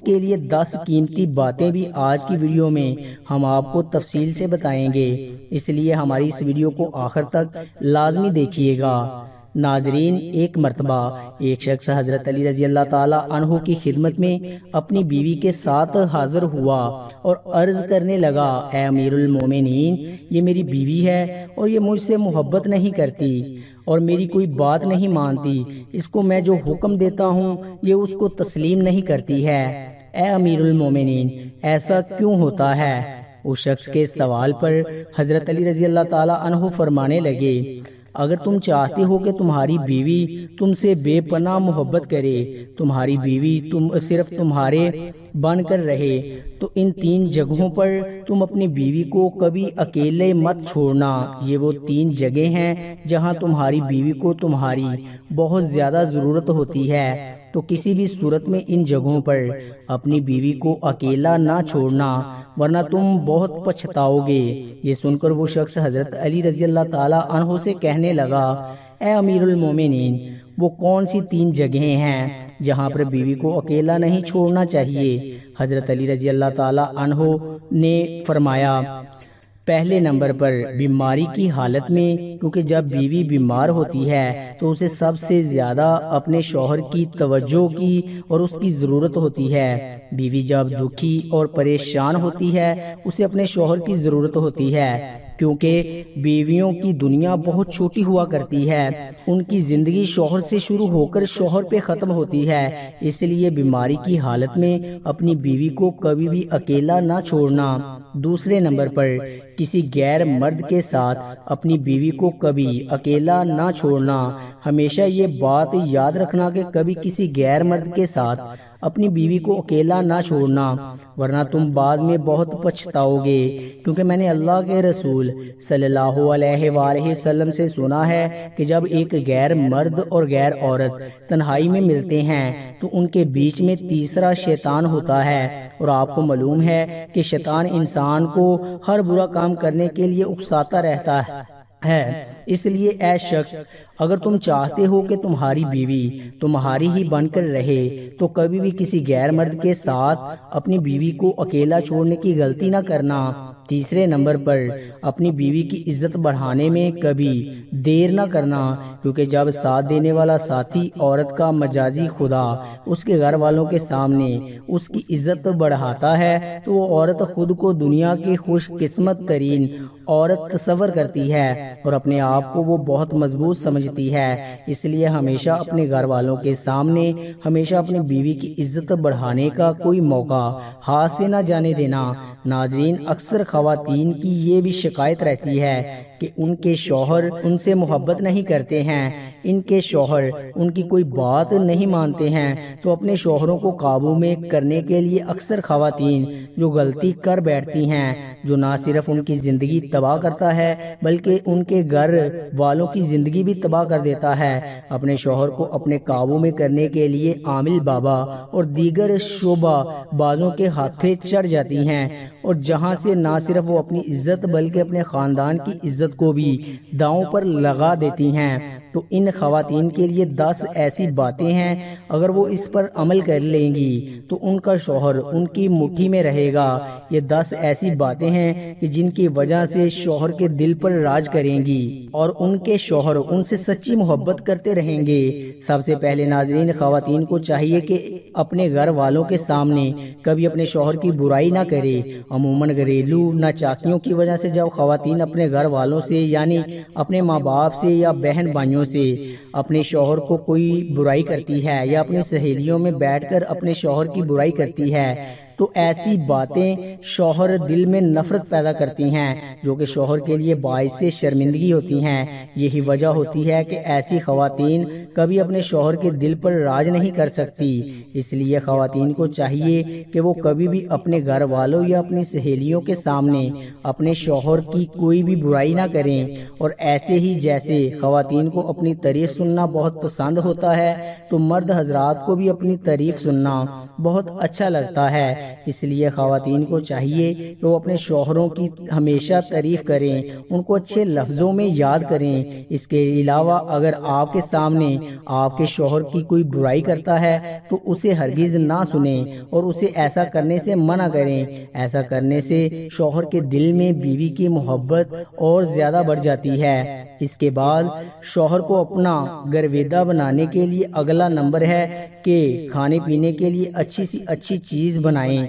کے لیے 10 قیمتی باتیں بھی آج کی ویڈیو میں ہم آپ کو تفصیل سے بتائیں گے، اس لیے ہماری اس ویڈیو کو آخر تک لازمی دیکھیے گا۔ ناظرین، ایک مرتبہ ایک شخص حضرت علی رضی اللہ تعالی عنہ کی خدمت میں اپنی بیوی کے ساتھ حاضر ہوا اور عرض کرنے لگا، اے امیر المومنین، یہ میری بیوی ہے اور یہ مجھ سے محبت نہیں کرتی اور میری کوئی بات نہیں مانتی، اس کو میں جو حکم دیتا ہوں یہ اس کو تسلیم نہیں کرتی ہے۔ اے امیر المومنین، ایسا کیوں ہوتا ہے؟ اس شخص کے سوال پر حضرت علی رضی اللہ تعالی عنہ فرمانے لگے، اگر تم چاہتے ہو کہ تمہاری بیوی تم سے بے پناہ محبت کرے، تمہاری بیوی صرف تمہارے بن کر رہے، تو ان 3 جگہوں پر تم اپنی بیوی کو کبھی اکیلے مت چھوڑنا۔ یہ وہ 3 جگہیں ہیں جہاں تمہاری بیوی کو تمہاری بہت زیادہ ضرورت ہوتی ہے، تو کسی بھی صورت میں ان جگہوں پر اپنی بیوی کو اکیلا نہ چھوڑنا، ورنہ تم بہت پچھتاؤ گے۔ یہ سن کر وہ شخص حضرت علی رضی اللہ تعالی عنہ سے کہنے لگا، اے امیر المومنین، وہ کون سی 3 جگہیں ہیں جہاں پر بیوی کو اکیلا نہیں چھوڑنا چاہیے؟ حضرت علی رضی اللہ تعالی عنہ نے فرمایا، پہلے نمبر پر بیماری کی حالت میں، کیونکہ جب بیوی بیمار ہوتی ہے تو اسے سب سے زیادہ اپنے شوہر کی توجہ کی اور اس کی ضرورت ہوتی ہے۔ بیوی جب دکھی اور پریشان ہوتی ہے اسے اپنے شوہر کی ضرورت ہوتی ہے، کیونکہ بیویوں کی دنیا بہت چھوٹی ہوا کرتی ہے، ان کی زندگی شوہر سے شروع ہو کر شوہر پہ ختم ہوتی ہے، اس لیے بیماری کی حالت میں اپنی بیوی کو کبھی بھی اکیلا نہ چھوڑنا۔ دوسرے نمبر پر کسی غیر مرد کے ساتھ اپنی بیوی کو کبھی اکیلا نہ چھوڑنا۔ ہمیشہ یہ بات یاد رکھنا کہ کبھی کسی غیر مرد کے ساتھ اپنی بیوی کو اکیلا نہ چھوڑنا، ورنہ تم بعد میں بہت پچھتاؤ گے، کیونکہ میں نے اللہ کے رسول صلی اللہ علیہ وآلہ وسلم سے سنا ہے کہ جب ایک غیر مرد اور غیر عورت تنہائی میں ملتے ہیں تو ان کے بیچ میں تیسرا شیطان ہوتا ہے، اور آپ کو معلوم ہے کہ شیطان انسان کو ہر برا کام کرنے کے لیے اکساتا رہتا ہے۔ اس لیے اے شخص، اگر تم چاہتے ہو کہ تمہاری بیوی تمہاری ہی بن کر رہے تو کبھی بھی کسی غیر مرد کے ساتھ اپنی بیوی کو اکیلا چھوڑنے کی غلطی نہ کرنا۔ تیسرے نمبر پر اپنی بیوی کی عزت بڑھانے میں کبھی دیر نہ کرنا، کیونکہ جب ساتھ دینے والا ساتھی عورت کا مجازی خدا اس کے گھر والوں کے سامنے اس کی عزت بڑھاتا ہے تو وہ عورت خود کو دنیا کی خوش قسمت ترین عورت تصور کرتی ہے اور اپنے آپ کو وہ بہت مضبوط سمجھتی ہے۔ اس لیے ہمیشہ اپنے گھر والوں کے سامنے ہمیشہ اپنی بیوی کی عزت بڑھانے کا کوئی موقع ہاتھ سے نہ جانے دینا۔ ناظرین، اکثر خواتین کی یہ بھی شکایت رہتی ہے کہ ان کے شوہر ان سے محبت نہیں کرتے ہیں، ان کے شوہر ان کی کوئی بات نہیں مانتے ہیں، تو اپنے شوہروں کو قابو میں کرنے کے لیے اکثر خواتین جو غلطی کر بیٹھتی ہیں، جو نہ صرف ان کی زندگی تباہ کرتا ہے بلکہ ان کے گھر والوں کی زندگی بھی تباہ کر دیتا ہے، اپنے شوہر کو اپنے قابو میں کرنے کے لیے عامل بابا اور دیگر شعبہ بازوں کے ہاتھے چڑھ جاتی ہیں، اور جہاں سے نہ صرف وہ اپنی عزت بلکہ اپنے خاندان کی عزت کو بھی داؤں پر لگا دیتی ہیں۔ تو ان خواتین کے لیے 10 ایسی باتیں ہیں، اگر وہ اس پر عمل کر لیں گی تو ان کا شوہر ان کی مٹھی میں رہے گا۔ یہ 10 ایسی باتیں ہیں کہ جن کی وجہ سے شوہر کے دل پر راج کریں گی اور ان کے شوہر ان سے سچی محبت کرتے رہیں گے۔ سب سے پہلے ناظرین، خواتین کو چاہیے کہ اپنے گھر والوں کے سامنے کبھی اپنے شوہر کی برائی نہ کرے۔ عموماً گھریلو ناچاکیوں کی وجہ سے جب خواتین اپنے گھر والوں سے یعنی اپنے ماں باپ سے یا بہن بھائیوں سے اپنے شوہر کو کوئی برائی کرتی ہے یا اپنی سہیلیوں میں بیٹھ کر اپنے شوہر کی برائی کرتی ہے تو ایسی باتیں شوہر دل میں نفرت پیدا کرتی ہیں، جو کہ شوہر کے لیے باعث شرمندگی ہوتی ہیں۔ یہی وجہ ہوتی ہے کہ ایسی خواتین کبھی اپنے شوہر کے دل پر راج نہیں کر سکتی۔ اس لیے خواتین کو چاہیے کہ وہ کبھی بھی اپنے گھر والوں یا اپنی سہیلیوں کے سامنے اپنے شوہر کی کوئی بھی برائی نہ کریں، اور ایسے ہی جیسے خواتین کو اپنی تعریف سننا بہت پسند ہوتا ہے تو مرد حضرات کو بھی اپنی تعریف سننا بہت اچھا لگتا ہے۔ اس لیے خواتین کو چاہیے کہ وہ اپنے شوہروں کی ہمیشہ تعریف کریں، ان کو اچھے لفظوں میں یاد کریں۔ اس کے علاوہ اگر آپ کے سامنے آپ کے شوہر کی کوئی برائی کرتا ہے تو اسے ہرگز نہ سنیں اور اسے ایسا کرنے سے منع کریں۔ ایسا کرنے سے شوہر کے دل میں بیوی کی محبت اور زیادہ بڑھ جاتی ہے۔ اس کے بعد شوہر کو اپنا گرویدہ بنانے کے لیے اگلا نمبر ہے کہ کھانے پینے کے لیے اچھی سی اچھی چیز بنائیں۔